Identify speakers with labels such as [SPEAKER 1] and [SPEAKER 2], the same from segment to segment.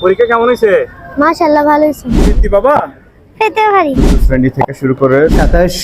[SPEAKER 1] পরীক্ষা কেমন হয়েছে?
[SPEAKER 2] মাশাআল্লাহ ভালো হয়েছে।
[SPEAKER 1] বৃত্তি বাবা
[SPEAKER 2] পেতে পারি।
[SPEAKER 3] শ্রেণী থেকে শুরু করে 27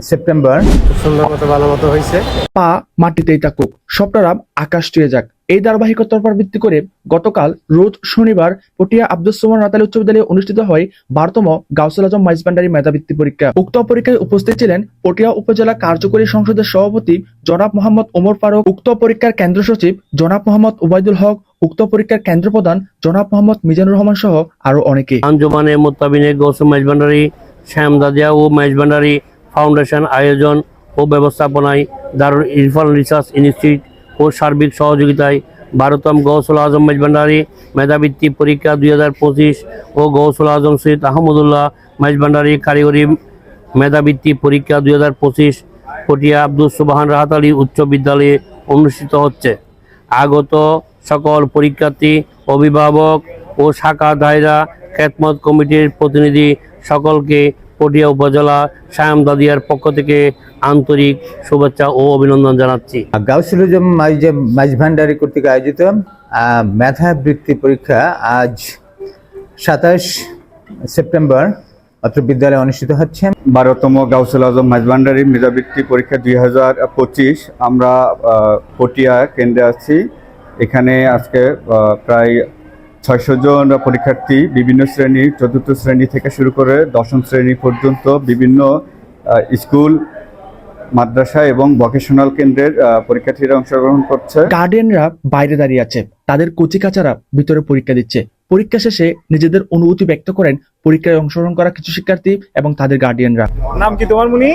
[SPEAKER 3] সেপ্টেম্বর
[SPEAKER 1] সুন্দর মতো ভালো মতো হয়েছে।
[SPEAKER 4] পা মাটিতেই থাকুক, স্বপ্নরা আকাশ ছুঁয়ে যাক, এই ধারাবাহিকতার উপর ভিত্তি করে গতকাল রোজ শনিবার পটিয়া আব্দুস সোবহান রাতালী উচ্চ বিদ্যালয়ে অনুষ্ঠিত হয় 12তম গাউসুল আজম মাইজভান্ডারী মেধাবৃত্তি পরীক্ষা। উক্ত পরীক্ষায় উপস্থিত ছিলেন পটিয়া উপজেলা কার্যকরী সংসদের সভাপতি জনাব মোহাম্মদ ওমর ফারুক, উক্ত পরীক্ষার কেন্দ্র সচিব জনাব মোহাম্মদ ওবায়দুল হক, উক্ত পরীক্ষার কেন্দ্র প্রধান জনাব মোহাম্মদ মিজানুর রহমান সহ আরো অনেকে।
[SPEAKER 5] আঞ্জুমানে মোত্তাবিনে গাউসুল মাইজভান্ডারী শ্যামদাদিয়া ও মাইজভান্ডারী ফাউন্ডেশন আয়োজন ও ব্যবস্থাপনায় দারুল ইরফান রিসার্চ ইনস্টিটিউট ও সার্বিক সহযোগিতায় 12তম গাউসুল আজম মাইজভান্ডারী মেধাবৃত্তি পরীক্ষা 2025 ও গাউসুল আজম সৈয়দ আহমদুল্লাহ মাইজভান্ডারী কারিগরি মেধাবৃত্তি পরীক্ষা 2025 পটিয়া আব্দুস সোবহান রাতালী উচ্চ বিদ্যালয়ে অনুষ্ঠিত হচ্ছে। আগত সকল পরীক্ষার্থী, অভিভাবক ও শাখা দায়রা খেদমত কমিটির প্রতিনিধি সকলকে পটিয়া উপজেলা শ্যামদাদিয়ার পক্ষ থেকে আন্তরিক শুভেচ্ছা ও অভিনন্দন জানাচ্ছি।
[SPEAKER 3] গাউসুল আজম মাইজভান্ডারী কর্তৃক আয়োজিত মেধাবৃত্তি পরীক্ষা আজ 27 সেপ্টেম্বর অত্র বিদ্যালয়ে অনুষ্ঠিত হচ্ছে।
[SPEAKER 6] 12তম গাউসুল আজম মাইজভান্ডারী মেধাবৃত্তি পরীক্ষা 2025 আমরা পটিয়া কেন্দ্রে আছি। এখানে আজকে প্রায় 600 জন পরীক্ষার্থী বিভিন্ন শ্রেণী, চতুর্থ শ্রেণী থেকে শুরু করে দশম শ্রেণী পর্যন্ত বিভিন্ন স্কুল, মাদ্রাসা এবং ভোকেশনাল কেন্দ্রের পরীক্ষার্থীরা অংশগ্রহণ করছে।
[SPEAKER 4] গার্ডিয়ানরা বাইরে দাঁড়িয়ে আছে, তাদের কচিকাচারা ভিতরে পরীক্ষা দিচ্ছে। পরীক্ষা শেষে নিজেদের অনুভূতি ব্যক্ত করেন পরীক্ষায় অংশগ্রহণ করা কিছু শিক্ষার্থী এবং তাদের গার্ডিয়ানরা।
[SPEAKER 1] নাম কি তোমার মুনি?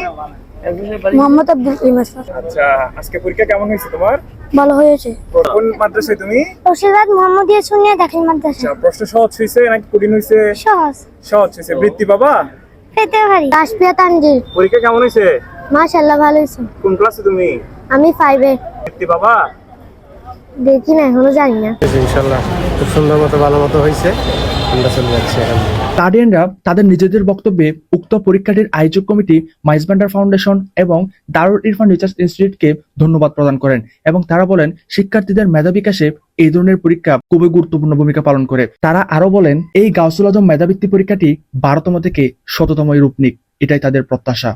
[SPEAKER 2] মোহাম্মদ আব্দুল ইমাস।
[SPEAKER 1] আচ্ছা, আজকে পরীক্ষা কেমন হয়েছে তোমার?
[SPEAKER 2] ভালো হয়েছে।
[SPEAKER 1] কোন মাদ্রাসায় তুমি?
[SPEAKER 2] রশিদাবাদ মোহাম্মদিয়া সুন্নিয়া দাখিল মাদ্রাসা।
[SPEAKER 1] আচ্ছা, প্রশ্ন সহজ হয়েছে নাকি কঠিন হয়েছে?
[SPEAKER 2] সহজ।
[SPEAKER 1] সহজ হয়েছে। বৃত্তি বাবা?
[SPEAKER 2] পেতে পারি। তাসফিয়া তানজির।
[SPEAKER 1] পরীক্ষা কেমন হয়েছে?
[SPEAKER 2] মাশাআল্লাহ ভালো হয়েছে।
[SPEAKER 1] কোন ক্লাসে তুমি?
[SPEAKER 2] আমি 5 এ।
[SPEAKER 1] বৃত্তি বাবা?
[SPEAKER 2] দেখি না, এখনো জানি না।
[SPEAKER 1] ইনশাআল্লাহ খুব সুন্দর মতো ভালো মতো হয়েছে। আমরা চলে যাচ্ছি এখন।
[SPEAKER 4] গার্ডিয়ানরা তাদের নিজেদের বক্তব্যে উক্ত পরীক্ষাটির আয়োজক কমিটি, মাইজভান্ডার ফাউন্ডেশন এবং দারুল ইরফান রিসার্চ ইনস্টিটিউটকে ধন্যবাদ প্রদান করেন এবং তারা বলেন শিক্ষার্থীদের মেধা বিকাশে এই ধরনের পরীক্ষা খুবই গুরুত্বপূর্ণ ভূমিকা পালন করে। তারা আরো বলেন এই গাউসুল আজম মেধাবৃত্তি পরীক্ষাটি 12তম থেকে 100তম রূপ নিক, এটাই তাদের প্রত্যাশা।